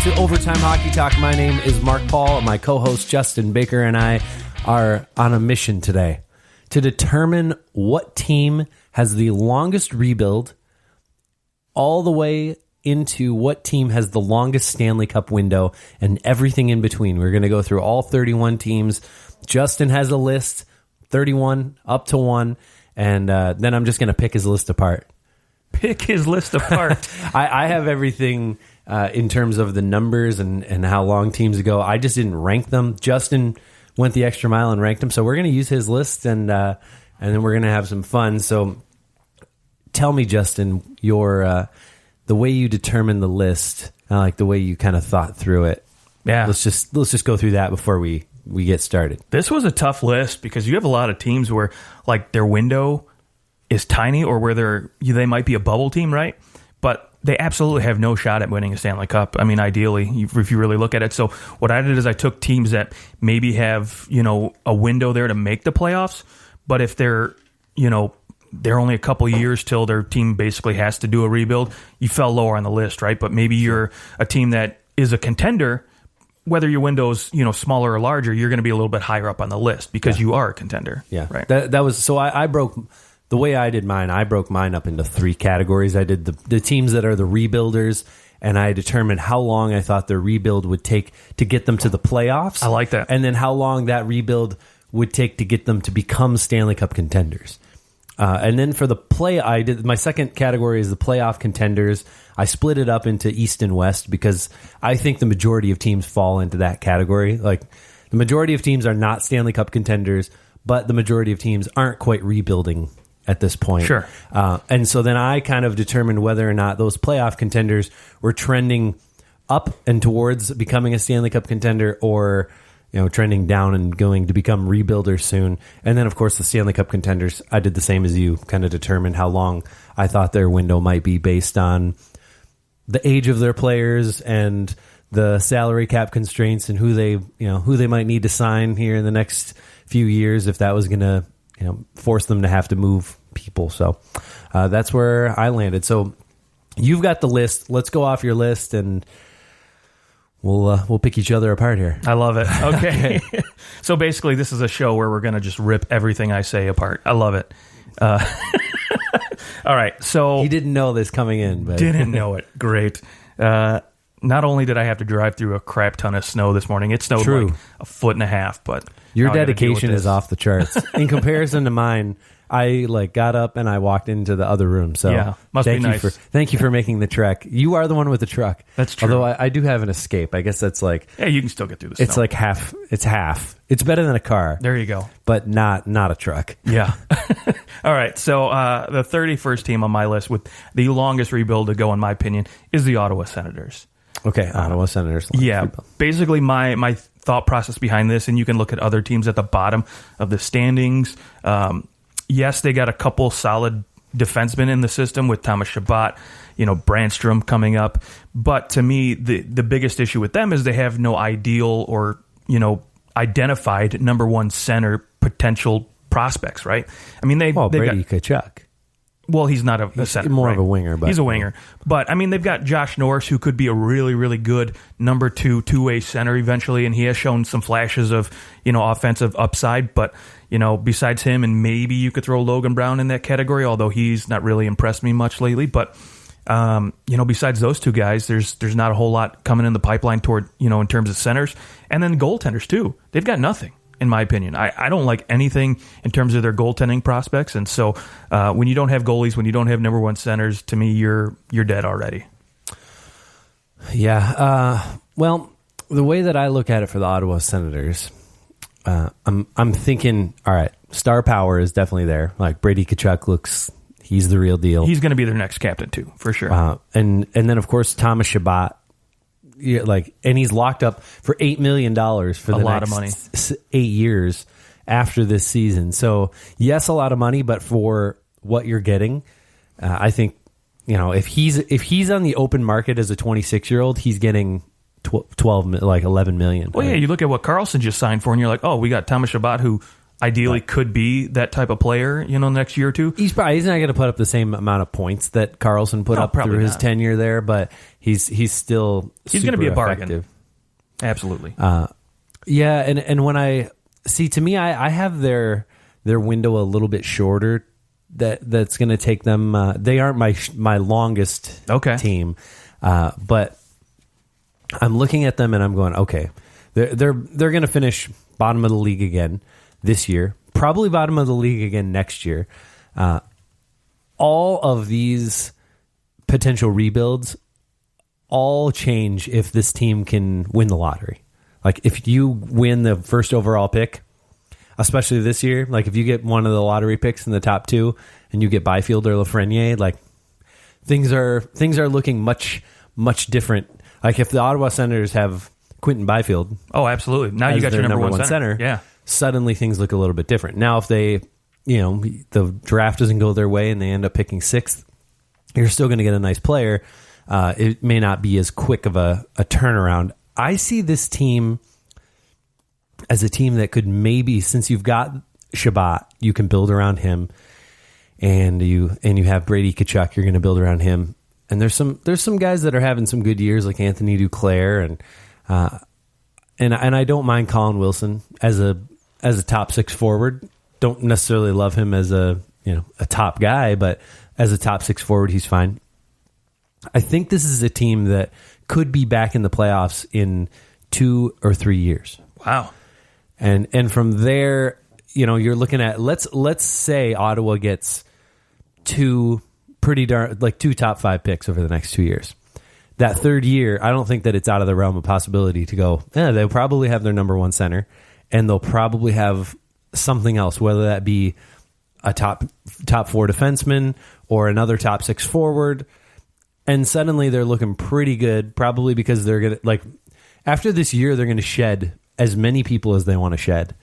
to Overtime Hockey Talk. My name is Mark Paul. My co-host Justin Baker and I are on a mission today to determine what team has the longest rebuild all the way into what team has the longest Stanley Cup window and everything in between. We're going to go through all 31 teams. Justin has a list, 31 up to 1, and then I'm just going to pick his list apart. Pick his list apart. I have everything in terms of the numbers and how long teams go. I just didn't rank them. Justin went the extra mile and ranked them, so we're going to use his list, and then we're going to have some fun. So tell me, Justin, your the way you determined the list, like the way you kind of thought through it. Yeah, let's just go through that before we get started. This was a tough list because you have a lot of teams where like their window is tiny, or where they might be a bubble team, right? But they absolutely have no shot at winning a Stanley Cup. I mean, ideally, if you really look at it. So what I did is I took teams that maybe have, a window there to make the playoffs, but if they're only a couple years till their team basically has to do a rebuild, you fell lower on the list, right? But maybe you're a team that is a contender, whether your window's, smaller or larger, you're going to be a little bit higher up on the list because you are a contender. Yeah. Right. That was, so I broke, the way I did mine, I broke mine up into 3 categories. I did the teams that are the rebuilders, and I determined how long I thought their rebuild would take to get them to the playoffs. I like that. And then how long that rebuild would take to get them to become Stanley Cup contenders. And then for the my second category is the playoff contenders. I split it up into East and West because I think the majority of teams fall into that category. Like the majority of teams are not Stanley Cup contenders, but the majority of teams aren't quite rebuilding at this point. Sure. And so then I kind of determined whether or not those playoff contenders were trending up and towards becoming a Stanley Cup contender, or trending down and going to become rebuilders soon. And then, of course, the Stanley Cup contenders, I did the same as you, kind of determined how long I thought their window might be based on the age of their players and the salary cap constraints and who they might need to sign here in the next few years if that was going to force them to have to move people. So that's where I landed. So you've got the list. Let's go off your list and we'll pick each other apart here. I love it. Okay. So basically, this is a show where we're going to just rip everything I say apart. I love it. All right. So you didn't know this coming in, but didn't know it. Great. Not only did I have to drive through a crap ton of snow this morning, it snowed like a foot and a half. But your dedication is off the charts in comparison to mine. I got up and I walked into the other room. So yeah, must be nice. Thank you for making the trek. You are the one with the truck. That's true. Although I do have an escape. I guess that's like, yeah, you can still get through the snow. It's like half. It's half. It's better than a car. There you go. But not a truck. Yeah. All right. So the 31st team on my list with the longest rebuild to go, in my opinion, is the Ottawa Senators. Okay, Ottawa Senators. Yeah. Basically, my thought process behind this, and you can look at other teams at the bottom of the standings. Yes, they got a couple solid defensemen in the system with Thomas Chabot, Brandstrom coming up. But to me, the biggest issue with them is they have no ideal or, identified number one center potential prospects, right? I mean, they've Brady Tkachuk. Well, he's not a center. More right? of a winger. But he's a winger. But, I mean, they've got Josh Norris, who could be a really, really good number two-way center eventually, and he has shown some flashes of, offensive upside. But, besides him, and maybe you could throw Logan Brown in that category, although he's not really impressed me much lately. But, besides those two guys, there's not a whole lot coming in the pipeline toward, in terms of centers. And then goaltenders, too. They've got nothing. In my opinion, I don't like anything in terms of their goaltending prospects, and so when you don't have goalies, when you don't have number one centers, to me, you're dead already. Yeah. Well, the way that I look at it for the Ottawa Senators, I'm thinking, all right, star power is definitely there. Like Brady Tkachuk he's the real deal. He's going to be their next captain too, for sure. And then of course Thomas Chabot. Yeah, and he's locked up for $8 million for the lot of money. 8 years after this season. So yes, a lot of money, but for what you're getting, I think if he's on the open market as a 26-year-old, he's getting 11 million. Well, yeah, you look at what Carlson just signed for, and you're like, oh, we got Thomas Chabot, who ideally could be that type of player, the next year or two. He's not going to put up the same amount of points that Carlson put up through his tenure there, but he's still he's going to be a bargain. Effective. Absolutely. Yeah, and when I see, to me, I have their window a little bit shorter. That's going to take them. They aren't my longest team, but I'm looking at them and I'm going, okay, they're going to finish bottom of the league again this year, probably bottom of the league again next year. All of these potential rebuilds all change if this team can win the lottery. Like if you win the first overall pick, especially this year, like if you get one of the lottery picks in the top 2 and you get Byfield or Lafreniere, like things are looking much, much different. Like if the Ottawa Senators have Quentin Byfield. Oh, absolutely. Now you got your number one center. Yeah. Suddenly things look a little bit different. Now if they, the draft doesn't go their way and they end up picking 6th, you're still going to get a nice player. It may not be as quick of a turnaround. I see this team as a team that could maybe, since you've got Shabbat, you can build around him, and you have Brady Tkachuk, you're going to build around him. And there's some guys that are having some good years, like Anthony Duclair, and I don't mind Colin Wilson as a top 6 forward. Don't necessarily love him as a top guy, but as a top 6 forward, he's fine. I think this is a team that could be back in the playoffs in 2 or 3 years. Wow. And from there, you're looking at, let's say Ottawa gets 2 top 5 picks over the next 2 years. That third year, I don't think that it's out of the realm of possibility to go, they'll probably have their number 1 center, and they'll probably have something else, whether that be a top 4 defenseman or another top 6 forward. And suddenly they're looking pretty good, probably because they're going to, after this year, they're going to shed as many people as they want to shed.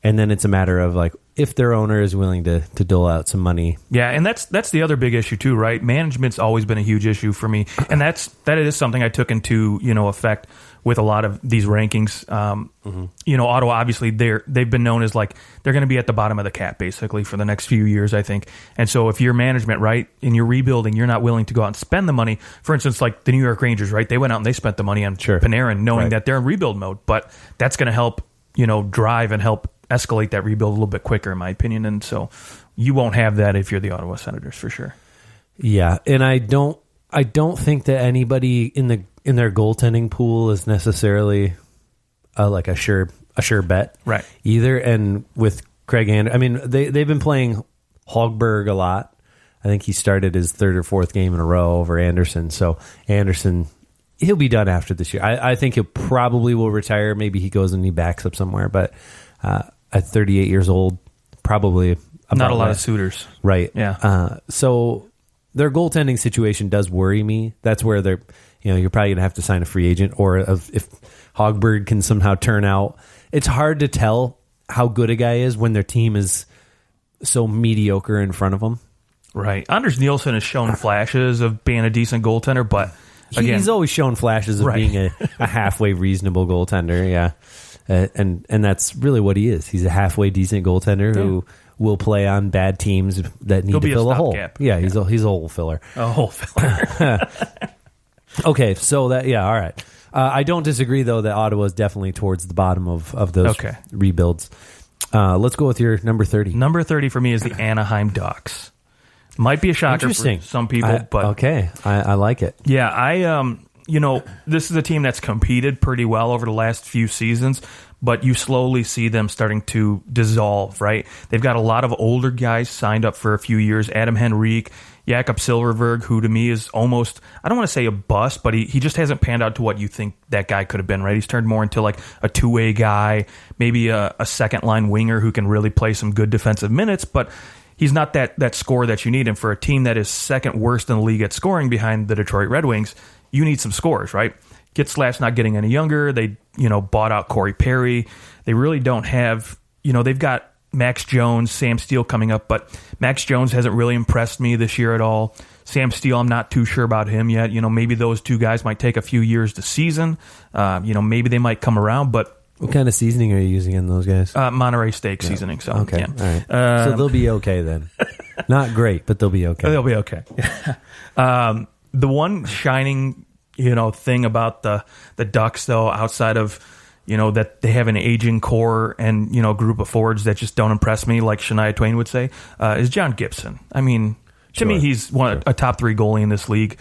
And then it's a matter of if their owner is willing to dole out some money. Yeah, and that's the other big issue too, right? Management's always been a huge issue for me, and that is something I took into effect with a lot of these rankings. Ottawa, obviously they've been known as they're going to be at the bottom of the cap basically for the next few years, I think. And so if you're management, right, and you're rebuilding, you're not willing to go out and spend the money. For instance, like the New York Rangers, right? They went out and they spent the money on Panarin, knowing that they're in rebuild mode, but that's going to help drive and help escalate that rebuild a little bit quicker, in my opinion. And so you won't have that if you're the Ottawa Senators, for sure. Yeah, and I don't think that anybody in their goaltending pool is necessarily a sure bet, right? Either. And with Craig Anderson, they've been playing Hogberg a lot. I think he started his 3rd or 4th game in a row over Anderson. So Anderson, he'll be done after this year. I think he'll probably will retire. Maybe he goes and he backs up somewhere, but at 38 years old, probably not a lot of suitors. Right. Yeah. So their goaltending situation does worry me. That's where you're probably going to have to sign a free agent, or if Hogberg can somehow turn out. It's hard to tell how good a guy is when their team is so mediocre in front of them. Right. Anders Nielsen has shown flashes of being a decent goaltender, but again, he's always shown flashes of being a halfway reasonable goaltender. Yeah. And that's really what he is. He's a halfway decent goaltender who will play on bad teams that need to fill a hole. Yeah, he's a hole filler. A hole filler. Okay, so all right. I don't disagree, though, that Ottawa is definitely towards the bottom of those rebuilds. Let's go with your number 30. Number 30 for me is the Anaheim Ducks. Might be a shocker for some people, but okay, I like it. Yeah, this is a team that's competed pretty well over the last few seasons, but you slowly see them starting to dissolve, right? They've got a lot of older guys signed up for a few years. Adam Henrique, Jakob Silfverberg, who to me is almost, I don't want to say a bust, but he just hasn't panned out to what you think that guy could have been, right? He's turned more into a two-way guy, maybe a second-line winger who can really play some good defensive minutes, but he's not that scorer that you need. And for a team that is second worst in the league at scoring behind the Detroit Red Wings, you need some scores, right? Getzlaf's not getting any younger. They, bought out Corey Perry. They really don't have, they've got Max Jones, Sam Steele coming up, but Max Jones hasn't really impressed me this year at all. Sam Steele, I'm not too sure about him yet. Maybe those two guys might take a few years to season. Maybe they might come around, but What kind of seasoning are you using in those guys? Monterey steak seasoning. So okay, yeah. all right. So they'll be okay then. Not great, but they'll be okay. They'll be okay. The one shining, thing about the Ducks, though, outside of that they have an aging core and group of forwards that just don't impress me, like Shania Twain would say, is John Gibson. I mean, to me, he's a top 3 goalie in this league.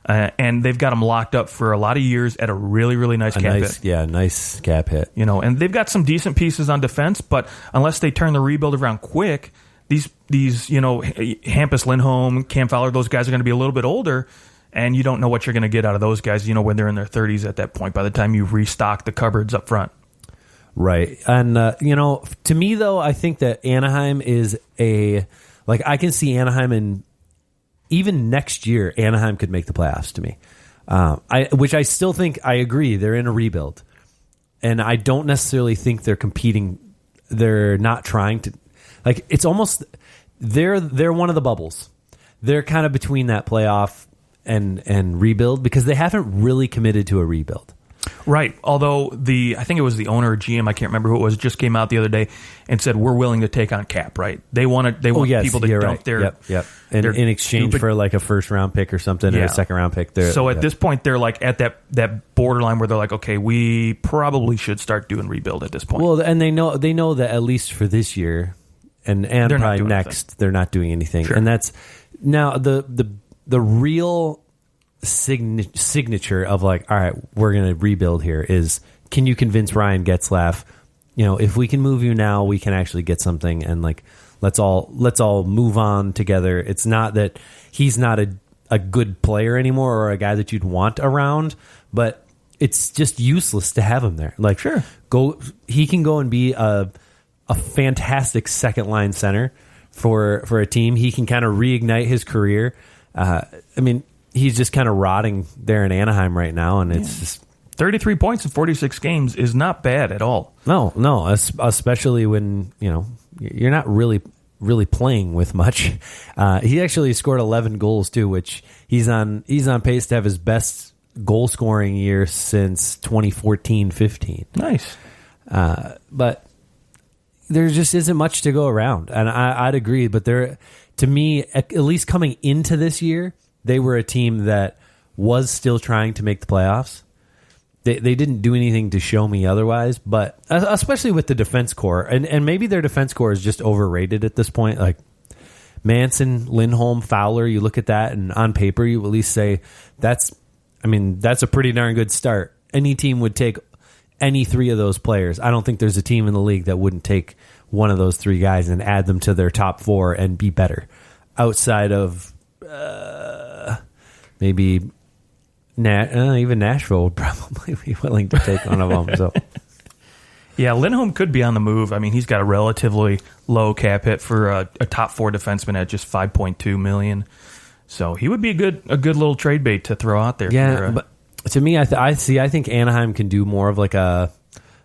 And they've got him locked up for a lot of years at a really, really nice cap hit. Yeah, nice cap hit. And they've got some decent pieces on defense, but unless they turn the rebuild around quick, these Hampus Lindholm, Cam Fowler, those guys are going to be a little bit older, and you don't know what you're going to get out of those guys, when they're in their 30s at that point, by the time you restock the cupboards up front. Right. And, to me, though, I think that Anaheim is I can see Anaheim in... Even next year, Anaheim could make the playoffs to me, which I still think I agree. They're in a rebuild, and I don't necessarily think they're competing. They're not trying to, it's almost they're one of the bubbles. They're kind of between that playoff and rebuild because they haven't really committed to a rebuild. Right. Although I think it was the owner or GM, I can't remember who it was, just came out the other day and said we're willing to take on cap. Right. They want people to dump their and in exchange for a first round pick or something or a second round pick. So at this point, they're at that borderline where they're like, okay, we probably should start doing rebuild at this point. Well, and they know that at least for this year and probably next, they're not doing anything. Sure. And that's now the real signature of all right, we're going to rebuild here is, can you convince Ryan Getzlaf, if we can move you now, we can actually get something, and let's all move on together. It's not that he's not a good player anymore or a guy that you'd want around, but it's just useless to have him there. Sure, he can go and be a fantastic second line center for a team. He can kind of reignite his career. He's just kind of rotting there in Anaheim right now, and it's just 33 points in 46 games is not bad at all. No, especially when you're not really playing with much. He actually scored 11 goals too, which he's on pace to have his best goal scoring year since 2014-15. Nice, but there just isn't much to go around, and I'd agree. But to me, at least coming into this year, they were a team that was still trying to make the playoffs. They didn't do anything to show me otherwise, but especially with the defense core, and maybe their defense core is just overrated at this point. Like Manson, Lindholm, Fowler, you look at that, and on paper, you at least say that's a pretty darn good start. Any team would take any 3 of those players. I don't think there's a team in the league that wouldn't take one of those 3 guys and add them to their top 4 and be better. Outside of maybe even Nashville would probably be willing to take one of them. So, yeah, Lindholm could be on the move. He's got a relatively low cap hit for a top 4 defenseman at just $5.2 million. So he would be a good little trade bait to throw out there. Yeah, but to me, I think Anaheim can do more of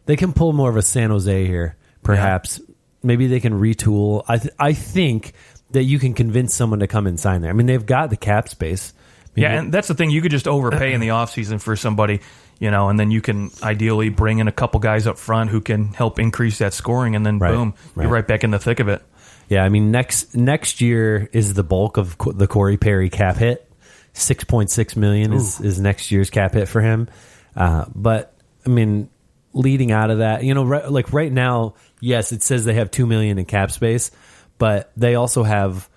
they can pull more of a San Jose here. Perhaps maybe they can retool. I think that you can convince someone to come and sign there. They've got the cap space. And that's the thing. You could just overpay in the offseason for somebody, and then you can ideally bring in a couple guys up front who can help increase that scoring, and then boom, you're right back in the thick of it. Yeah, next year is the bulk of the Corey Perry cap hit. $6.6 million is next year's cap hit for him. But leading out of that, right now, yes, it says they have $2 million in cap space, but they also have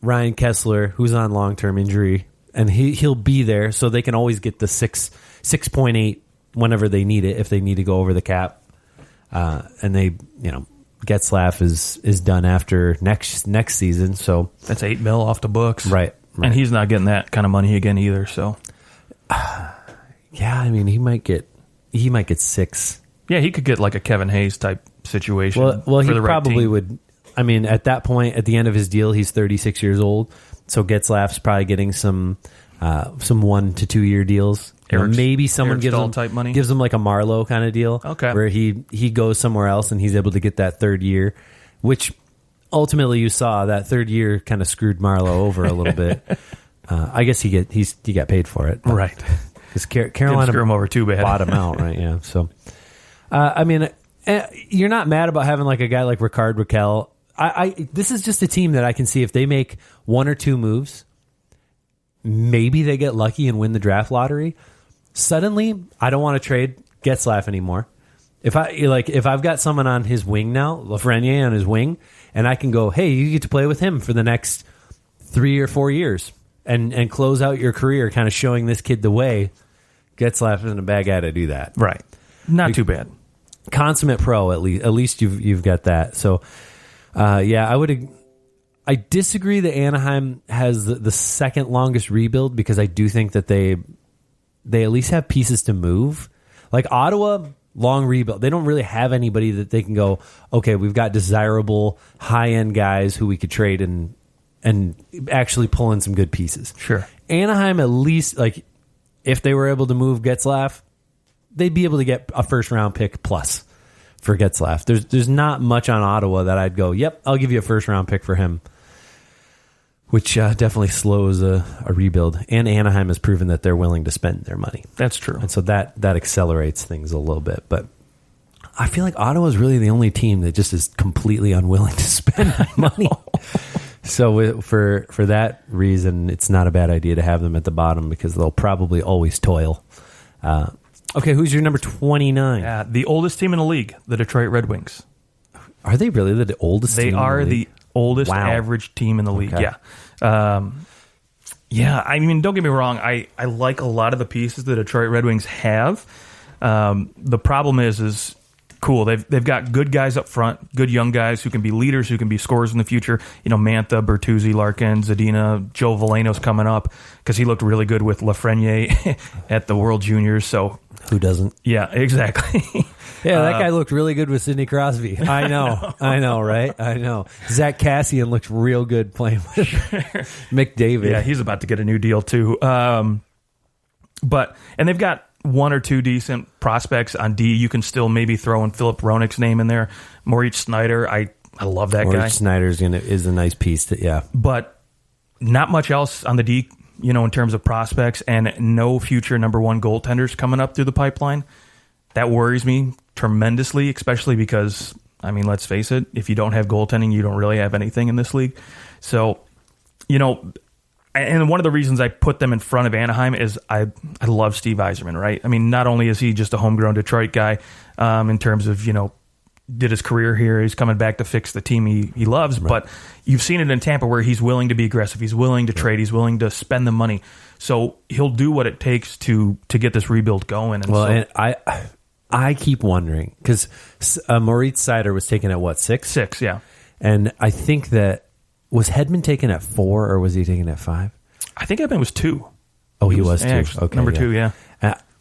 Ryan Kessler, who's on long-term injury, and he'll be there, so they can always get the 6.8 whenever they need it, if they need to go over the cap. And they, Getzlaf is done after next season, so that's $8 million off the books, right? And he's not getting that kind of money again either. So, yeah, he might get 6. Yeah, he could get like a Kevin Hayes type situation. Well, he for the right probably team. would. At that point, at the end of his deal, he's 36 years old. So Getzlaf's probably getting some 1 to 2 year deals. Maybe someone gives him like a Marlowe kind of deal, where he goes somewhere else and he's able to get that 3rd year, which ultimately you saw that 3rd year kind of screwed Marlowe over a little bit. I guess he got paid for it, right? Because Carolina didn't screw him over too bad. bought him out, right? Yeah. So, you're not mad about having like a guy like Ricard Raquel. This is just a team that I can see if they make one or two moves, maybe they get lucky and win the draft lottery. Suddenly, I don't want to trade Getzlaf anymore. If I've got someone on his wing now, Lafreniere on his wing, and I can go, hey, you get to play with him for the next 3 or 4 years and close out your career, kind of showing this kid the way. Getzlaf isn't a bad guy to do that, right? Not too bad. Consummate pro, at least you've got that. So, I disagree that Anaheim has the second longest rebuild because I do think that they at least have pieces to move. Like Ottawa, long rebuild. They don't really have anybody that they can go, okay, we've got desirable high-end guys who we could trade and actually pull in some good pieces. Sure. Anaheim, at least, like, if they were able to move Getzlaf, they'd be able to get a first-round pick plus for Getzlaf. There's not much on Ottawa that I'd go, yep, I'll give you a first-round pick for him, which definitely slows a rebuild. And Anaheim has proven that they're willing to spend their money. That's true. And so that accelerates things a little bit. But I feel like Ottawa is really the only team that just is completely unwilling to spend money. So for that reason, it's not a bad idea to have them at the bottom because they'll probably always toil. Okay, who's your number 29? The oldest team in the league, the Detroit Red Wings. Are they really the oldest team in the league? They are the oldest average team in the league. Okay. Yeah. I mean, don't get me wrong. I like a lot of the pieces the Detroit Red Wings have. The problem is cool. They've got good guys up front, good young guys who can be leaders, who can be scorers in the future. You know, Mantha, Bertuzzi, Larkin, Zadina, Joe Veleno's coming up because he looked really good with Lafreniere at the World Juniors. So who doesn't? Yeah, exactly. Yeah, that guy looked really good with Sidney Crosby. I know, right? I know. Zach Cassian looked real good playing with McDavid. Yeah, he's about to get a new deal too. And they've got one or two decent prospects on D. You can still maybe throw in Philip Roenick's name in there. Moritz Snyder, I love that guy. Moritz Snyder is a nice piece. But not much else on the D, you know, in terms of prospects, and no future number one goaltenders coming up through the pipeline. That worries me tremendously, especially because, I mean, let's face it, if you don't have goaltending, you don't really have anything in this league. So, you know, and one of the reasons I put them in front of Anaheim is I love Steve Yzerman, right? I mean, not only is he just a homegrown Detroit guy in terms of, you know, did his career here, he's coming back to fix the team he loves, right. But you've seen it in Tampa where he's willing to be aggressive, he's willing to trade, he's willing to spend the money. So he'll do what it takes to get this rebuild going. And I keep wondering, because Moritz Seider was taken at what, 6? 6, yeah. And I think that, was Hedman taken at 4 or was he taken at 5? I think Hedman was 2. Oh, he was 2. Okay, number 2, yeah.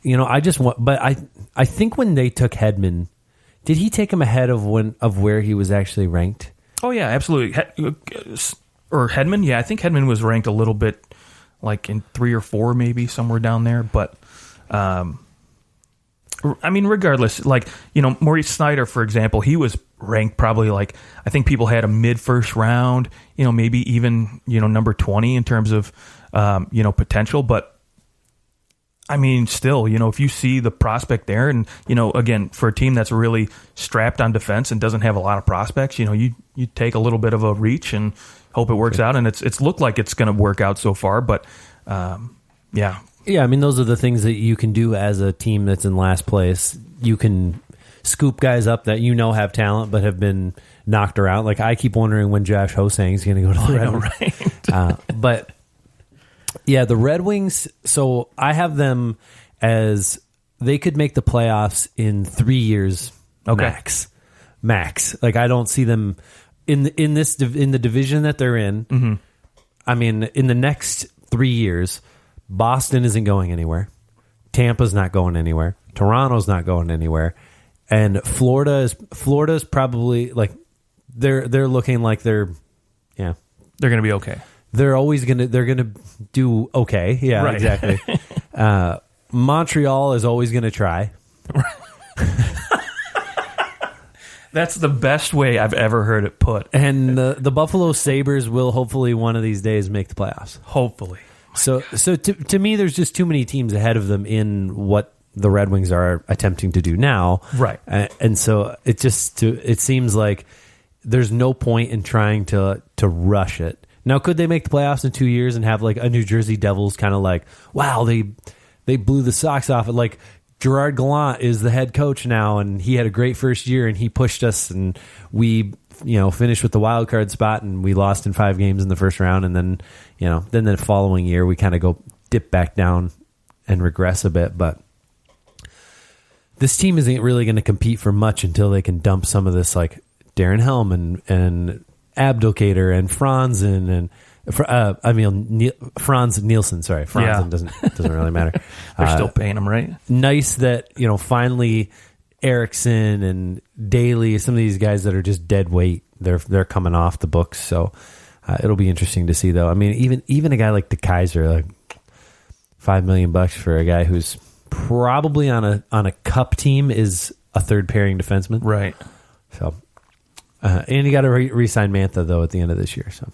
You know, I just want, but I think when they took Hedman, did he take him ahead of where he was actually ranked? Oh yeah, absolutely. Or Hedman, yeah, I think Hedman was ranked a little bit like in 3 or 4, maybe somewhere down there. But I mean, regardless, like, you know, Moritz Snyder, for example, he was ranked probably like, I think people had a mid first round, you know, maybe even, you know, number 20 in terms of, you know, potential. But I mean, still, you know, if you see the prospect there and, you know, again, for a team that's really strapped on defense and doesn't have a lot of prospects, you know, you take a little bit of a reach and hope it works out. And it's looked like it's going to work out so far, but yeah. Yeah, I mean, those are the things that you can do as a team that's in last place. You can scoop guys up that you know have talent but have been knocked around. Like, I keep wondering when Josh Hosang is going to go to the Red Wings. Right? But, yeah, the Red Wings, so I have them as they could make the playoffs in 3 years max. Like, I don't see them in the division that they're in. Mm-hmm. I mean, in the next 3 years, Boston isn't going anywhere. Tampa's not going anywhere. Toronto's not going anywhere. And Florida's probably like they're looking like they're going to be okay. They're going to do okay. Yeah, right. Exactly. Montreal is always going to try. That's the best way I've ever heard it put. And the Buffalo Sabres will hopefully one of these days make the playoffs. Hopefully. So to me, there's just too many teams ahead of them in what the Red Wings are attempting to do now. Right. And so it seems like there's no point in trying to rush it. Now, could they make the playoffs in 2 years and have like a New Jersey Devils kind of like, wow, they blew the socks off it? Like Gerard Gallant is the head coach now, and he had a great first year, and he pushed us, and we finished with the wild card spot, and we lost in 5 games in the first round, and then the following year we kind of go dip back down and regress a bit. But this team isn't really going to compete for much until they can dump some of this like Darren Helm and Abdelkader and Franzen and Franz Nielsen. Sorry, Franzen doesn't really matter. They're still paying him, right? Nice that finally Erickson and Daly, some of these guys that are just dead weight, they're coming off the books. So it'll be interesting to see, though. I mean, even a guy like De Keyser, like $5 million for a guy who's probably on a cup team is a third pairing defenseman, right? So. And you got to re-sign Mantha, though, at the end of this year. So,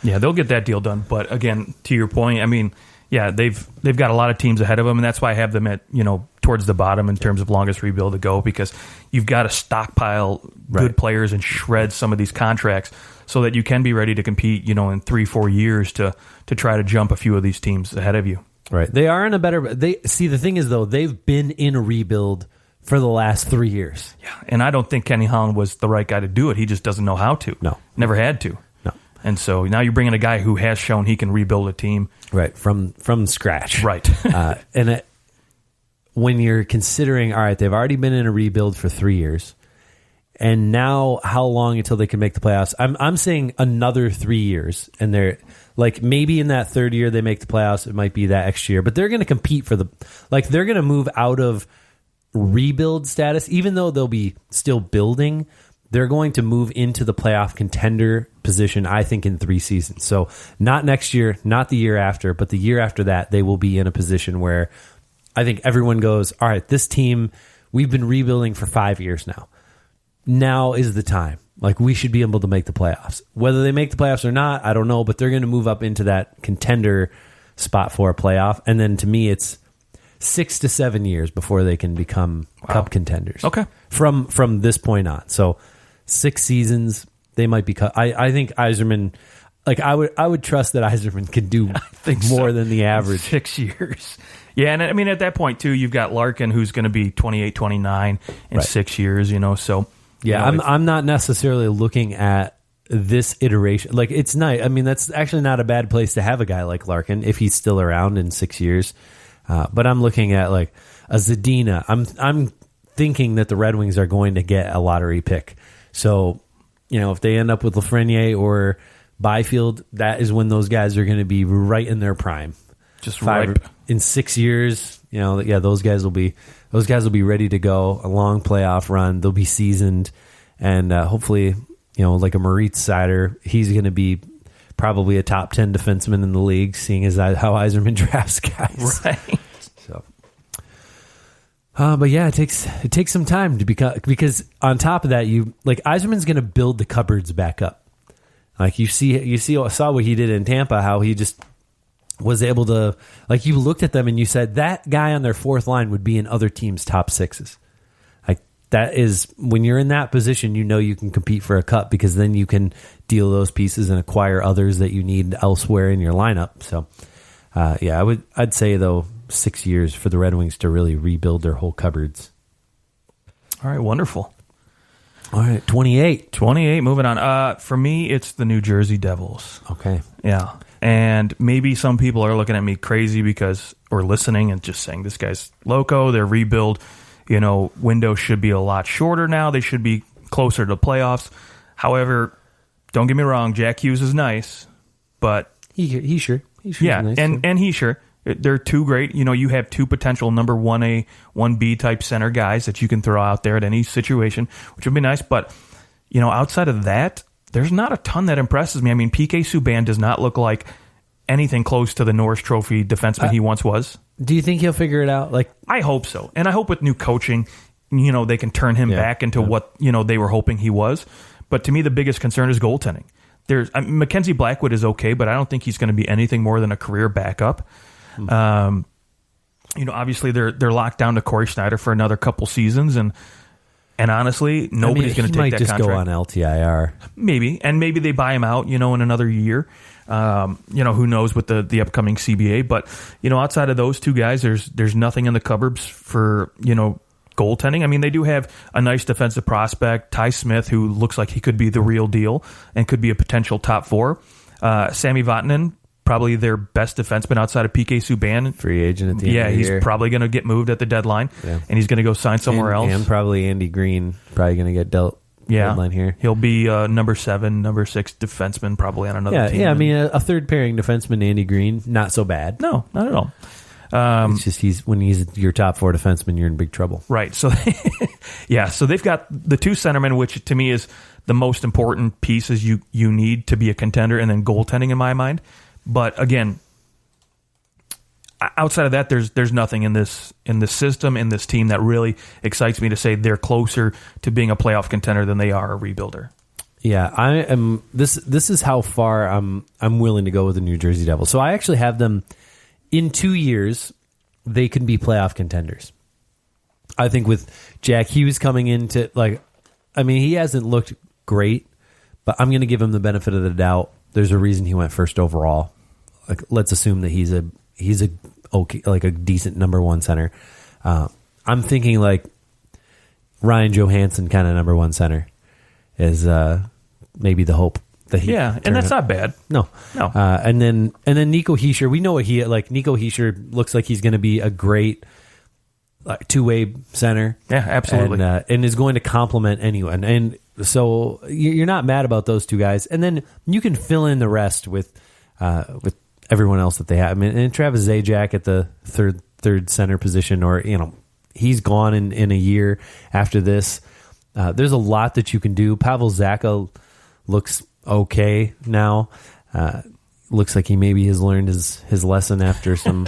yeah, they'll get that deal done. But again, to your point, I mean, yeah, they've got a lot of teams ahead of them, and that's why I have them at towards the bottom in terms of longest rebuild to go, because you've got to stockpile good players and shred some of these contracts so that you can be ready to compete, in 3-4 years to try to jump a few of these teams ahead of you. Right. They are in a better. The thing is, though, they've been in a rebuild for the last 3 years. Yeah, and I don't think Kenny Holland was the right guy to do it. He just doesn't know how to. No. Never had to. No. And so now you're bringing a guy who has shown he can rebuild a team. Right, from scratch. Right. When you're considering, all right, they've already been in a rebuild for 3 years, and now how long until they can make the playoffs? I'm saying another 3 years, and they're like maybe in that third year they make the playoffs. It might be that extra year, but they're going to compete for they're going to move out of rebuild status, even though they'll be still building. They're going to move into the playoff contender position, I think, in 3 seasons. So not next year, not the year after, but the year after that, they will be in a position where I think everyone goes, all right, this team, we've been rebuilding for 5 years now. Now is the time. Like, we should be able to make the playoffs. Whether they make the playoffs or not, I don't know, but they're going to move up into that contender spot for a playoff. And then to me, it's 6 to 7 years before they can become cup contenders. Okay. From this point on. So 6 seasons, they might be I think Yzerman, like I would trust that Yzerman can do more than the average. 6 years. Yeah, and I mean at that point too, you've got Larkin who's going to be 28, 29 in 6 years, so yeah, I'm not necessarily looking at this iteration. Like, it's nice. I mean, that's actually not a bad place to have a guy like Larkin if he's still around in 6 years. But I'm looking at like a Zadina. I'm thinking that the Red Wings are going to get a lottery pick. So, if they end up with Lafreniere or Byfield, that is when those guys are going to be right in their prime. Just ripe. In 6 years. Those guys will be ready to go. A long playoff run. They'll be seasoned, and hopefully, like a Moritz Seider, he's going to be probably a top 10 defenseman in the league, seeing as how Yzerman drafts guys. Right. So, but yeah, it takes some time to because on top of that, Yzerman's going to build the cupboards back up. Like you saw what he did in Tampa, how he just was able to, like, you looked at them and you said that guy on their fourth line would be in other teams' top sixes. That is, when you're in that position, you can compete for a cup, because then you can deal those pieces and acquire others that you need elsewhere in your lineup. So, I'd say, though, 6 years for the Red Wings to really rebuild their whole cupboards. All right, wonderful. All right, 28. Moving on. For me, it's the New Jersey Devils. Okay. Yeah. And maybe some people are looking at me crazy or listening and just saying, this guy's loco, their rebuild window should be a lot shorter now. They should be closer to playoffs. However, don't get me wrong, Jack Hughes is nice, but he sure. Yeah, nice, and he sure. They're two great. You have two potential number 1A, 1B type center guys that you can throw out there at any situation, which would be nice. But, outside of that, there's not a ton that impresses me. I mean, PK Subban does not look like anything close to the Norris Trophy defenseman he once was. Do you think he'll figure it out? I hope so. And I hope with new coaching, they can turn him back into what, they were hoping he was. But to me, the biggest concern is goaltending. Mackenzie Blackwood is okay, but I don't think he's going to be anything more than a career backup. obviously they're locked down to Corey Schneider for another couple seasons, and honestly, nobody's going to take that contract. He might just go on LTIR. Maybe they buy him out, in another year. Who knows with the upcoming CBA, but outside of those two guys, there's nothing in the cupboards for goaltending. I mean, they do have a nice defensive prospect, Ty Smith, who looks like he could be the real deal and could be a potential top four. Sami Vatanen, probably their best defenseman outside of PK Subban. Free agent at the end of the year. Yeah, he's probably going to get moved at the deadline, and he's going to go sign somewhere else. And probably Andy Green, probably going to get dealt. Deadline here. He'll be number 7, number 6 defenseman probably on another team. Yeah, I mean, a third pairing defenseman, Andy Green, not so bad. No, not at all. It's just when he's your top 4 defenseman, you're in big trouble. Right. So, so they've got the 2 centermen, which to me is the most important pieces you need to be a contender, and then goaltending in my mind. But again, outside of that, there's nothing in this system, in this team, that really excites me to say they're closer to being a playoff contender than they are a rebuilder. Yeah, I am. This is how far I'm willing to go with the New Jersey Devils. So I actually have them in 2 years. They can be playoff contenders. I think with Jack Hughes coming into he hasn't looked great, but I'm going to give him the benefit of the doubt. There's a reason he went first overall. Let's assume that he's a okay, a decent number 1 center. I'm thinking Ryan Johansson kind of number 1 center is maybe the hope that he. Yeah, and that's not bad. No. And then Nico Hischier. We know what Nico Hischier looks like. He's going to be a great two-way center. Yeah, absolutely, and is going to complement anyone. And so you're not mad about those 2 guys. And then you can fill in the rest with everyone else that they have. I mean, and Travis Zajac at the third center position, or he's gone in a year after this. There's a lot that you can do. Pavel Zacha looks okay now. Looks like he maybe has learned his lesson after some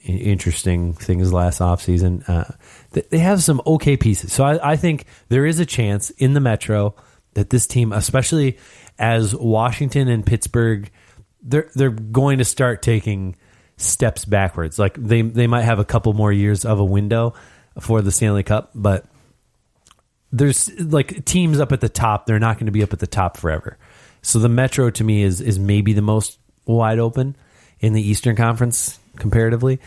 interesting things last offseason. They have some okay pieces. So I think there is a chance in the Metro that this team, especially as Washington and Pittsburgh, they're going to start taking steps backwards. They might have a couple more years of a window for the Stanley Cup, but there's teams up at the top. They're not going to be up at the top forever. So the Metro to me is maybe the most wide open in the Eastern Conference comparatively.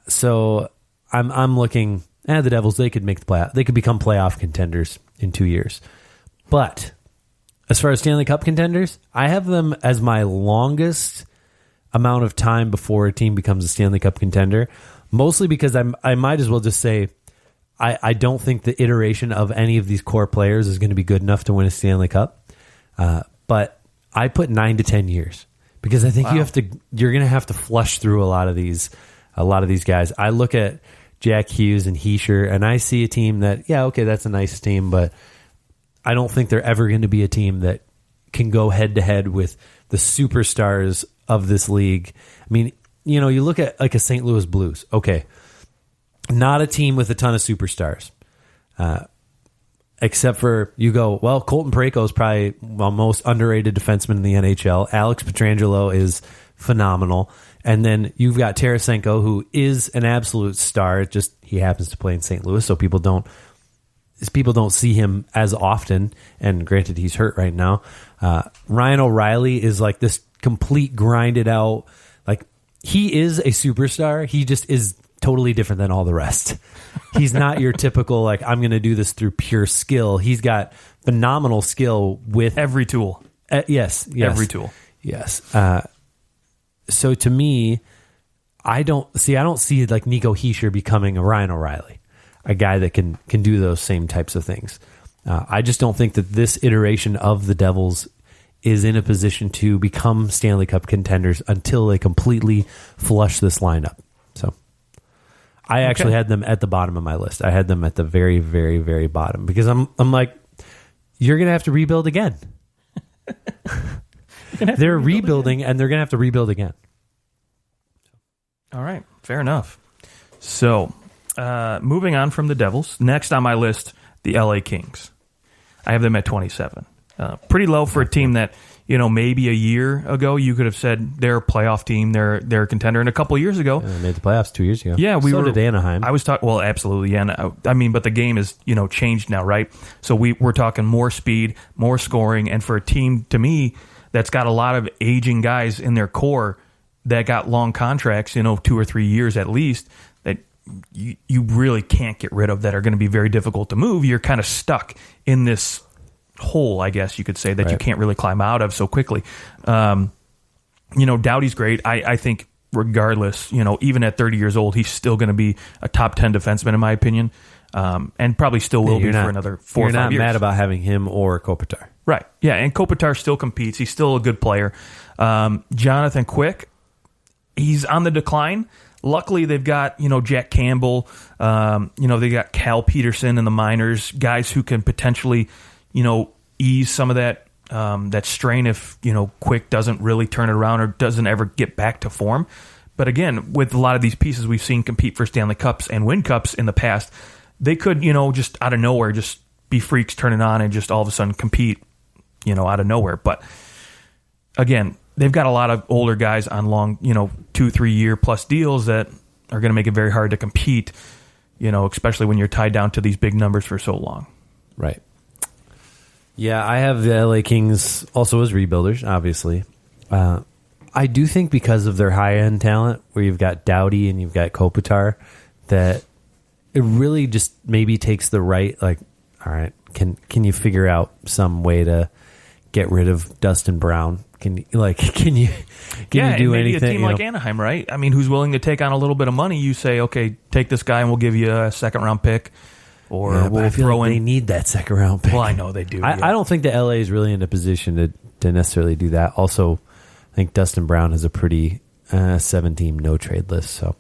So I'm looking at the Devils. They could make the playoff. They could become playoff contenders in 2 years. But as far as Stanley Cup contenders, I have them as my longest amount of time before a team becomes a Stanley Cup contender, mostly because I might as well just say I don't think the iteration of any of these core players is going to be good enough to win a Stanley Cup. But I put 9 to 10 years because I think you're going to have to flush through a lot of these guys. I look at Jack Hughes and Hischier, and I see a team that, that's a nice team, but I don't think they're ever going to be a team that can go head to head with the superstars of this league. I mean, you look at a St. Louis Blues. Okay, not a team with a ton of superstars, except for Colton Parayko is probably the most underrated defenseman in the NHL. Alex Pietrangelo is phenomenal. And then you've got Tarasenko, who is an absolute star. Just he happens to play in St. Louis, so people don't see him as often, and granted, he's hurt right now. Ryan O'Reilly is this complete grinded out, he is a superstar. He just is totally different than all the rest. He's not your typical, I'm going to do this through pure skill. He's got phenomenal skill with every tool. Yes. Every tool. Yes. So to me, I don't see Nico Hischier becoming a Ryan O'Reilly, a guy that can do those same types of things. I just don't think that this iteration of the Devils is in a position to become Stanley Cup contenders until they completely flush this lineup. So I actually had them at the bottom of my list. I had them at the very, very, very bottom because I'm you're going to have to rebuild again. They're rebuilding and they're going to have to rebuild again. All right. Fair enough. So moving on from the Devils, next on my list, the LA Kings. I have them at 27. Pretty low for a team that, maybe a year ago you could have said they're a playoff team, they're a contender. And a couple of years ago, they made the playoffs 2 years ago. Yeah, did Anaheim. I was talking. Well, absolutely. Yeah, but the game is changed now, right? So we're talking more speed, more scoring, and for a team to me that's got a lot of aging guys in their core that got long contracts, 2 or 3 years at least, that you really can't get rid of, that are going to be very difficult to move. You're kind of stuck in this hole, I guess you could say, that you can't really climb out of so quickly. Doughty's great. I think regardless, even at 30 years old, he's still going to be a top 10 defenseman in my opinion, and probably still will be for another 4 or 5 years. You're not mad about having him or Kopitar. Right. Yeah, and Kopitar still competes. He's still a good player. Jonathan Quick, he's on the decline. Luckily, they've got, Jack Campbell, they got Cal Peterson in the minors, guys who can potentially, ease some of that strain if, Quick doesn't really turn it around or doesn't ever get back to form. But again, with a lot of these pieces we've seen compete for Stanley Cups and win Cups in the past, they could, just out of nowhere, just be freaks, turn it on, and just all of a sudden compete, out of nowhere. But again, they've got a lot of older guys on long, 2-3 year plus deals that are going to make it very hard to compete, especially when you're tied down to these big numbers for so long. Right. Yeah, I have the LA Kings also as rebuilders, obviously. I do think because of their high-end talent, where you've got Doughty and you've got Kopitar, that it really just maybe takes the right, all right, can you figure out some way to get rid of Dustin Brown? Can you do maybe anything? A team like Anaheim, right? I mean, who's willing to take on a little bit of money? You say, okay, take this guy and we'll give you a second-round pick. Or we'll throw in. They need that second round pick. Well, I know they do. I don't think that LA is really in a position to necessarily do that. Also, I think Dustin Brown has a pretty 7-team no trade list. So,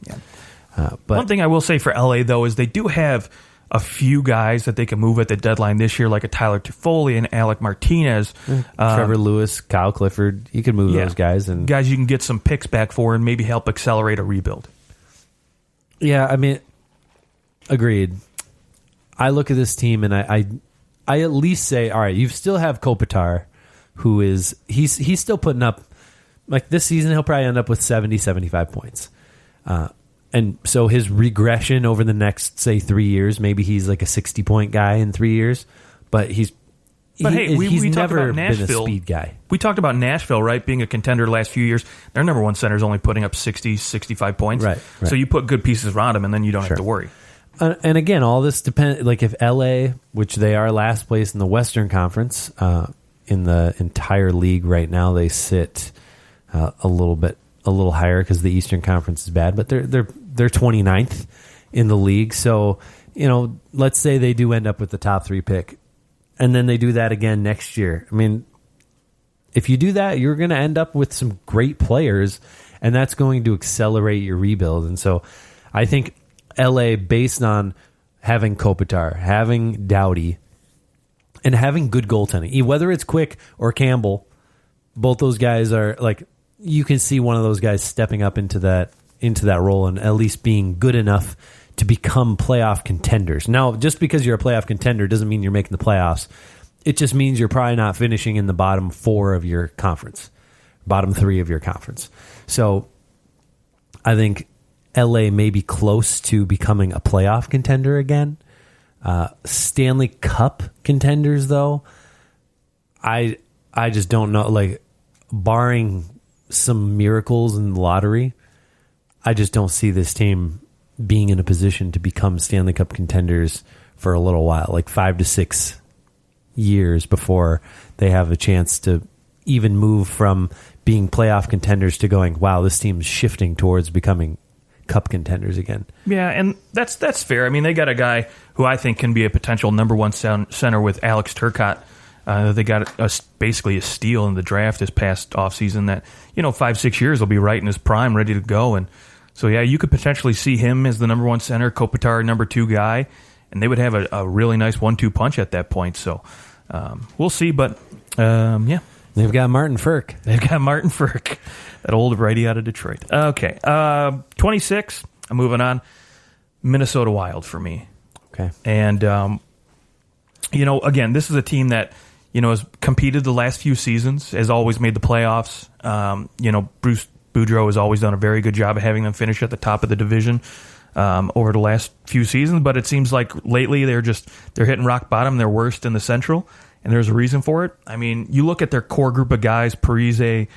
but one thing I will say for LA though is they do have a few guys that they can move at the deadline this year, like a Tyler Toffoli and Alec Martinez, Trevor Lewis, Kyle Clifford. You can move those guys and guys you can get some picks back for and maybe help accelerate a rebuild. Yeah, I mean, agreed. I look at this team and I at least say, all right, you still have Kopitar, who is he's still putting up, like this season he'll probably end up with 70, 75 points. And so his regression over the next, say, 3 years, maybe he's like a 60-point guy in 3 years, but he's never been a speed guy. We talked about Nashville, right, being a contender the last few years. Their number one center is only putting up 60, 65 points. Right. So you put good pieces around him, and then you don't have to worry. And again, all this depends. Like if LA, which they are last place in the Western Conference, in the entire league right now, they sit a little higher because the Eastern Conference is bad, but they're 29th in the league. So let's say they do end up with the top 3 pick, and then they do that again next year. I mean, if you do that, you're going to end up with some great players, and that's going to accelerate your rebuild. And so, I think LA, based on having Kopitar, having Doughty, and having good goaltending, whether it's Quick or Campbell, both those guys are you can see one of those guys stepping up into that role and at least being good enough to become playoff contenders. Now, just because you're a playoff contender doesn't mean you're making the playoffs. It just means you're probably not finishing in the bottom 4 of your conference, bottom 3 of your conference. So I think LA may be close to becoming a playoff contender again. Stanley Cup contenders, though, I just don't know. Barring some miracles in the lottery, I just don't see this team being in a position to become Stanley Cup contenders for a little while, 5 to 6 years before they have a chance to even move from being playoff contenders to going, wow, this team's shifting towards becoming Cup contenders again. Yeah, and that's fair. I mean, they got a guy who I think can be a potential number one center with Alex Turcotte. They got basically a steal in the draft this past offseason that, 5-6 years will be right in his prime, ready to go. And so, yeah, you could potentially see him as the number one center, Kopitar number 2 guy, and they would have a really nice 1-2 punch at that point. So we'll see, but yeah. They've got Martin Furk. That old righty out of Detroit. Okay. 26, I'm moving on. Minnesota Wild for me. Okay. And, again, this is a team that, has competed the last few seasons, has always made the playoffs. Bruce Boudreau has always done a very good job of having them finish at the top of the division over the last few seasons. But it seems like lately they're hitting rock bottom. They're worst in the Central, and there's a reason for it. I mean, you look at their core group of guys: Parise,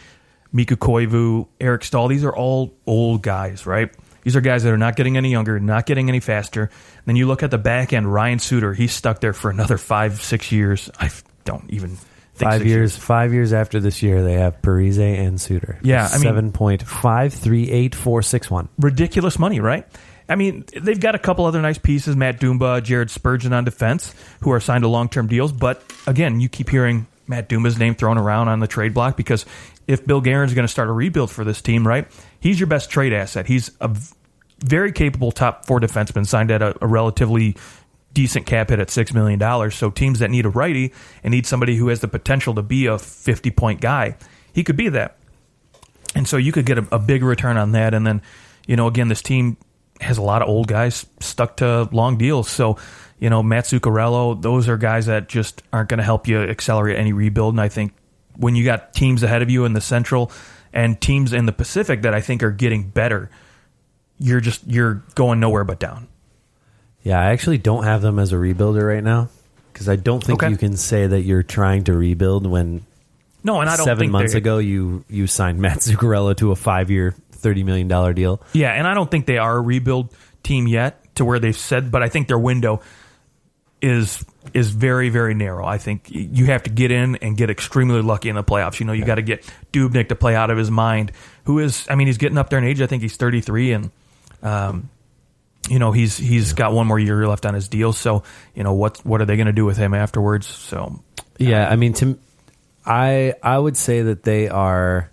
Mikko Koivu, Eric Stahl. These are all old guys, right? These are guys that are not getting any younger, not getting any faster. Then you look at the back end, Ryan Suter. He's stuck there for another 5-6 years. I don't even think 5 years. 5 years after this year, they have Parise and Suter. Yeah, I mean, 7.538461. Ridiculous money, right? I mean, they've got a couple other nice pieces: Matt Dumba, Jared Spurgeon on defense, who are signed to long-term deals. But again, you keep hearing Matt Dumba's name thrown around on the trade block because if Bill Guerin's going to start a rebuild for this team, right, he's your best trade asset. He's a very capable top 4 defenseman signed at a relatively decent cap hit at $6 million. So teams that need a righty and need somebody who has the potential to be a 50-point guy, he could be that. And so you could get a big return on that. And then, again, this team has a lot of old guys stuck to long deals. So, Matt Zuccarello, those are guys that just aren't going to help you accelerate any rebuild. And I think when you got teams ahead of you in the Central and teams in the Pacific that I think are getting better, you're going nowhere but down. Yeah, I actually don't have them as a rebuilder right now because I don't think you can say that you're trying to rebuild when and I don't 7 months ago you signed Matt Zuccarello to a 5-year, $30 million deal. Yeah, and I don't think they are a rebuild team yet to where they've said, but I think their window is very, very narrow. I think you have to get in and get extremely lucky in the playoffs. You got to get Dubnyk to play out of his mind, who is, he's getting up there in age. I think he's 33 and he's got one more year left on his deal. So, what are they going to do with him afterwards? So, yeah, I would say that they are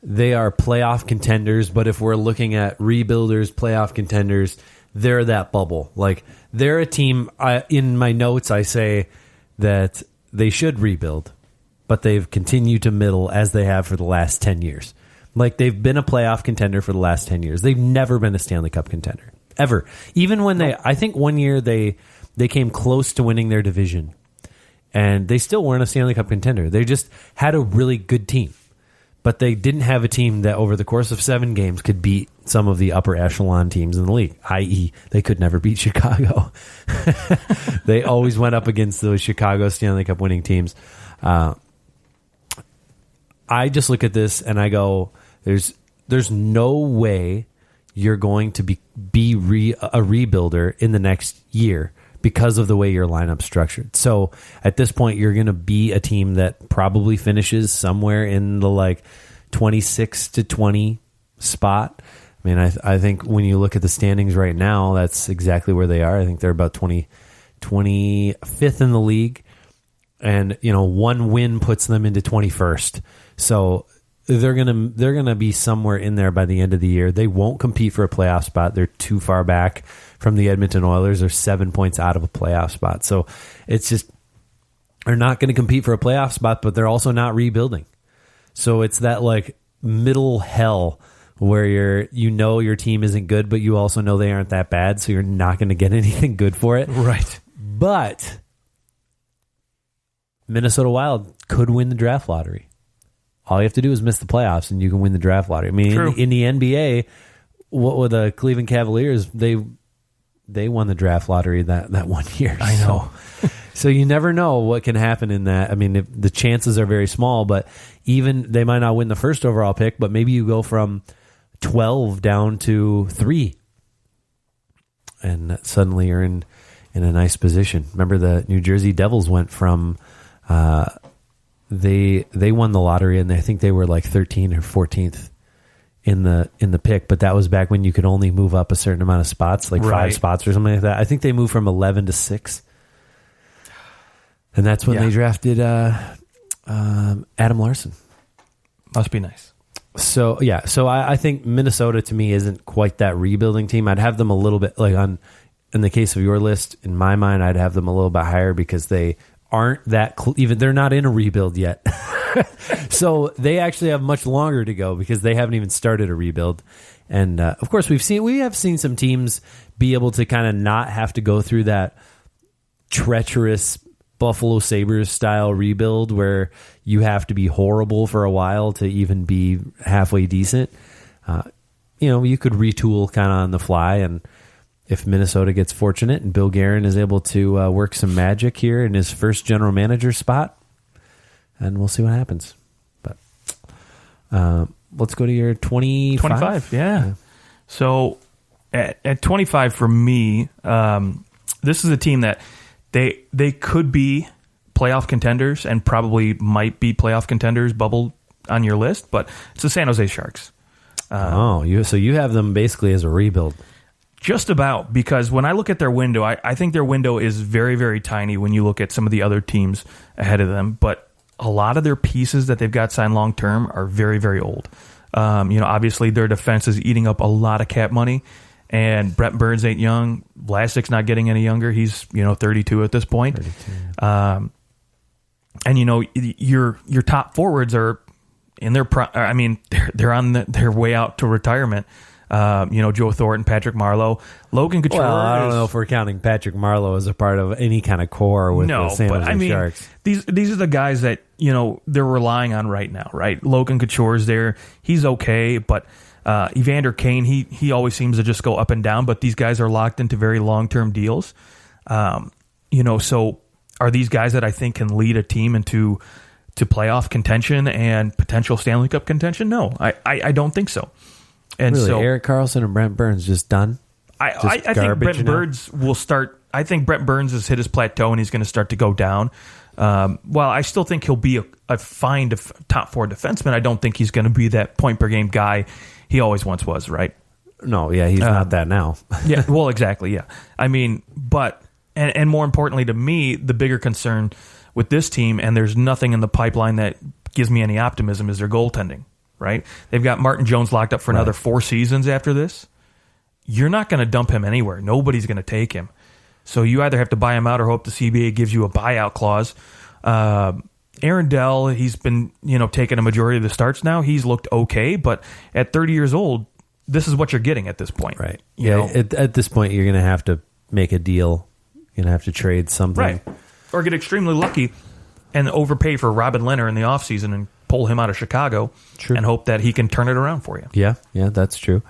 playoff contenders. But if we're looking at rebuilders, playoff contenders, they're that bubble. Like they're a team. In my notes, I say that they should rebuild, but they've continued to middle as they have for the last 10 years. Like they've been a playoff contender for the last 10 years. They've never been a Stanley Cup contender. Ever. Even when I think one year they came close to winning their division and they still weren't a Stanley Cup contender. They just had a really good team, but they didn't have a team that over the course of 7 games could beat some of the upper echelon teams in the league, i.e. they could never beat Chicago. They always went up against those Chicago Stanley Cup winning teams. I just look at this and I go, there's no way you're going to be a rebuilder in the next year because of the way your lineup's structured. So at this point, you're going to be a team that probably finishes somewhere in the 26 to 20 spot. I think when you look at the standings right now, that's exactly where they are. I think they're about 25th in the league, and one win puts them into 21st. So they're gonna be somewhere in there by the end of the year. They won't compete for a playoff spot. They're too far back from the Edmonton Oilers. They're 7 points out of a playoff spot. So it's just they're not going to compete for a playoff spot, but they're also not rebuilding. So it's that middle hell where your team isn't good, but you also know they aren't that bad, so you're not going to get anything good for it. Right. But Minnesota Wild could win the draft lottery. All you have to do is miss the playoffs, and you can win the draft lottery. In the NBA, what were the Cleveland Cavaliers? They won the draft lottery that one year. I know. So you never know what can happen in that. The chances are very small, but even they might not win the first overall pick, but maybe you go from 12 down to 3, and suddenly you're in a nice position. Remember the New Jersey Devils went from they won the lottery, and I think they were 13th or 14th in the pick, but that was back when you could only move up a certain amount of spots, 5 spots or something like that. I think they moved from 11 to 6, and that's when they drafted Adam Larson. Must be nice. So I think Minnesota to me isn't quite that rebuilding team. I'd have them a little bit in the case of your list. In my mind, I'd have them a little bit higher because they aren't that even. They're not in a rebuild yet. So they actually have much longer to go because they haven't even started a rebuild. And of course, we have seen some teams be able to kind of not have to go through that treacherous Buffalo Sabres style rebuild where you have to be horrible for a while to even be halfway decent. You could retool kind of on the fly, and if Minnesota gets fortunate and Bill Guerin is able to work some magic here in his first general manager spot, and we'll see what happens. But let's go to your 25. 25, yeah. So at 25 for me, this is a team that they could be playoff contenders and probably might be playoff contenders bubble on your list, but it's the San Jose Sharks. So you have them basically as a rebuild. Just about, because when I look at their window, I think their window is very, very tiny when you look at some of the other teams ahead of them, but a lot of their pieces that they've got signed long-term are very, very old. Obviously their defense is eating up a lot of cap money, and Brent Burns ain't young. Vlasic's not getting any younger. He's 32 at this point. 32. And your top forwards are in their they're on their way out to retirement. Joe Thornton, Patrick Marleau, Logan Couture. Well, I don't know if we're counting Patrick Marleau as a part of any kind of core with the San Jose Sharks. These are the guys that they're relying on right now, right? Logan Couture's there; he's okay, but Evander Kane, he always seems to just go up and down. But these guys are locked into very long-term deals. So are these guys that I think can lead a team into playoff contention and potential Stanley Cup contention? No, I don't think so. And really, so Erik Karlsson and Brent Burns just done? I think Brent Burns will start. I think Brent Burns has hit his plateau and he's going to start to go down. While I still think he'll be a fine top four defenseman, I don't think he's going to be that point per game guy he always once was, right? No, yeah, he's not that now. Yeah, well, exactly, yeah. I mean, but and more importantly to me, the bigger concern with this team, and there's nothing in the pipeline that gives me any optimism, is their goaltending. Right? They've got Martin Jones locked up for another 4 seasons after this. You're not going to dump him anywhere. Nobody's going to take him. So you either have to buy him out or hope the CBA gives you a buyout clause. Aaron Dell, he's been taking a majority of the starts now. He's looked okay, but at 30 years old, this is what you're getting at this point. Right. At this point, you're going to have to make a deal. You're going to have to trade something. Right. Or get extremely lucky and overpay for Robin Lehner in the offseason and pull him out of Chicago. True. And hope that he can turn it around for you. Yeah, that's true.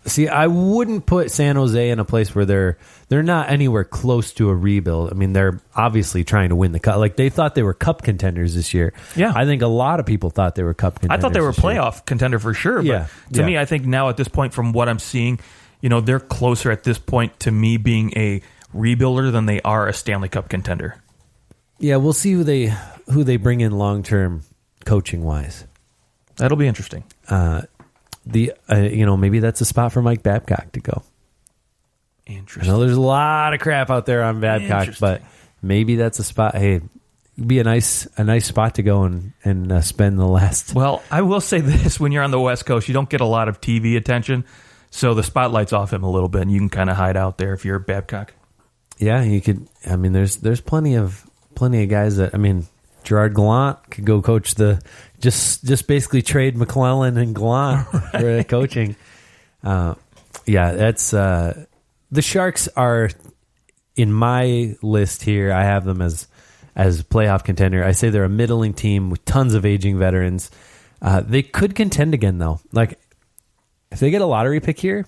See, I wouldn't put San Jose in a place where they're not anywhere close to a rebuild. I mean, they're obviously trying to win the cup. Like, they thought they were cup contenders this year. Yeah. I think a lot of people thought they were cup contenders. I thought they were a playoff contender for sure. But to me, I think now at this point, from what I'm seeing, they're closer at this point to me being a rebuilder than they are a Stanley Cup contender. Yeah, we'll see who they bring in long term coaching wise. That'll be interesting. Maybe that's a spot for Mike Babcock to go. Interesting. I know there's a lot of crap out there on Babcock, but maybe that's a spot. Hey, it'd be a nice spot to go and spend the last. Well, I will say this: when you're on the West Coast, you don't get a lot of TV attention, so the spotlight's off him a little bit, and you can kind of hide out there if you're Babcock. Yeah, you could. I mean, there's plenty of guys that. I mean, Gerard Gallant could go coach just basically trade McClellan and Gallant for coaching. That's the Sharks are in my list here. I have them as playoff contender. I say they're a middling team with tons of aging veterans. They could contend again though. Like if they get a lottery pick here,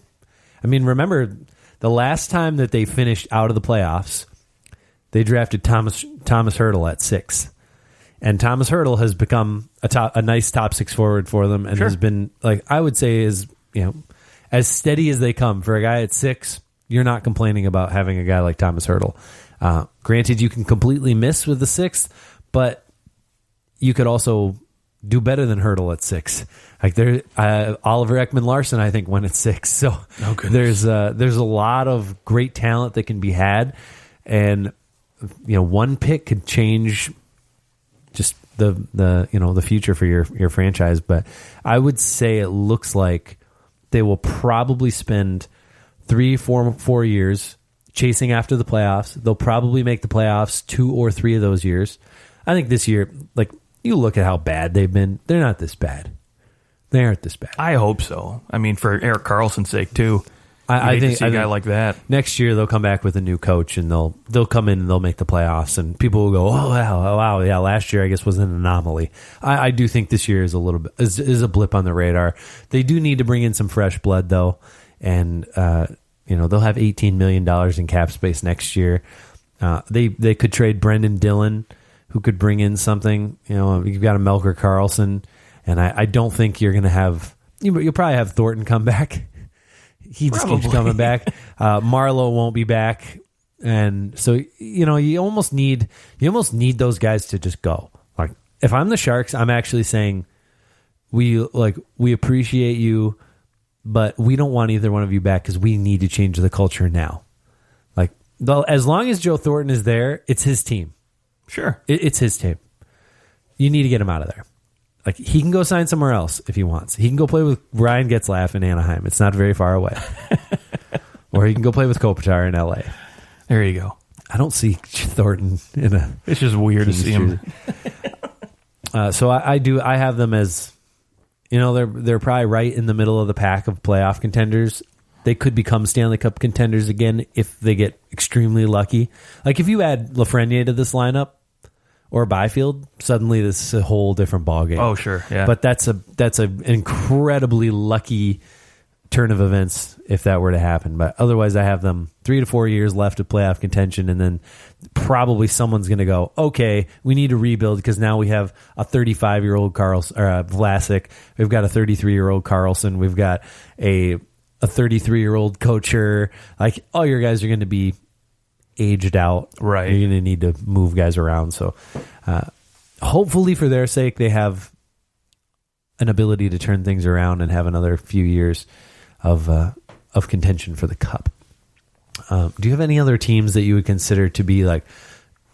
I mean, remember the last time that they finished out of the playoffs, they drafted Thomas Hertl at 6. And Thomas Hertl has become a nice top 6 forward for them and has been, like, I would say is, as steady as they come. For a guy at 6, you're not complaining about having a guy like Thomas Hertl. Granted, you can completely miss with the 6th, but you could also do better than Hertl at 6. Like Oliver Ekman-Larsson, I think, went at 6. So there's a lot of great talent that can be had, and one pick could change just the future for your franchise. But I would say it looks like they will probably spend 4 years chasing after the playoffs. They'll probably make the playoffs 2 or 3 of those years. I think this year, like, you look at how bad they've been. They're not this bad. They aren't this bad. I hope so. I mean, for Erik Karlsson's sake too. I think a guy like that next year they'll come back with a new coach and they'll come in and they'll make the playoffs and people will go, oh wow, yeah, last year I guess was an anomaly. I do think this year is a little bit is a blip on the radar. They do need to bring in some fresh blood though, and they'll have $18 million in cap space next year. They could trade Brendan Dillon, who could bring in something. You've got a Melker Karlsson, and I don't think you're going to have. You'll probably have Thornton come back. He just keeps coming back. Marlowe won't be back, and so you almost need those guys to just go. Like if I'm the Sharks, I'm actually saying we appreciate you, but we don't want either one of you back because we need to change the culture now. Like as long as Joe Thornton is there, it's his team. Sure, it's his team. You need to get him out of there. Like he can go sign somewhere else if he wants. He can go play with Ryan Getzlaf in Anaheim. It's not very far away. Or he can go play with Kopitar in LA. There you go. I don't see Thornton in a. It's just weird to see him. So I have them as, they're probably right in the middle of the pack of playoff contenders. They could become Stanley Cup contenders again if they get extremely lucky. Like if you add Lafreniere to this lineup, or Byfield, suddenly this is a whole different ballgame. Oh, sure, yeah. But that's an incredibly lucky turn of events if that were to happen. But otherwise, I have them 3 to 4 years left of playoff contention, and then probably someone's going to go, okay, we need to rebuild because now we have a 35-year-old Vlasic, we've got a 33-year-old Karlsson, we've got a 33-year-old Kocher. Like all your guys are going to be aged out, right? You're going to need to move guys around. So hopefully for their sake, they have an ability to turn things around and have another few years of contention for the Cup. Do you have any other teams that you would consider to be like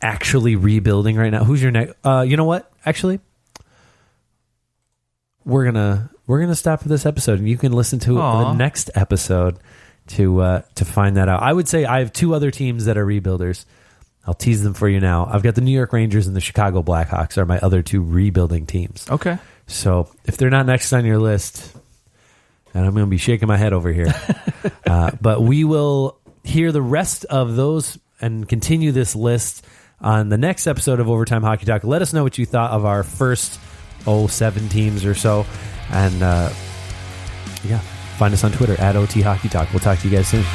actually rebuilding right now? Who's your next? You know what? Actually, we're gonna stop for this episode, and you can listen to the next episode to find that out. I would say I have 2 other teams that are rebuilders. I'll tease them for you now. I've got the New York Rangers and the Chicago Blackhawks are my other 2 rebuilding teams. Okay. So if they're not next on your list, and I'm going to be shaking my head over here, but we will hear the rest of those and continue this list on the next episode of Overtime Hockey Talk. Let us know what you thought of our first 7 teams or so. And find us on Twitter @OT Hockey Talk. We'll talk to you guys soon.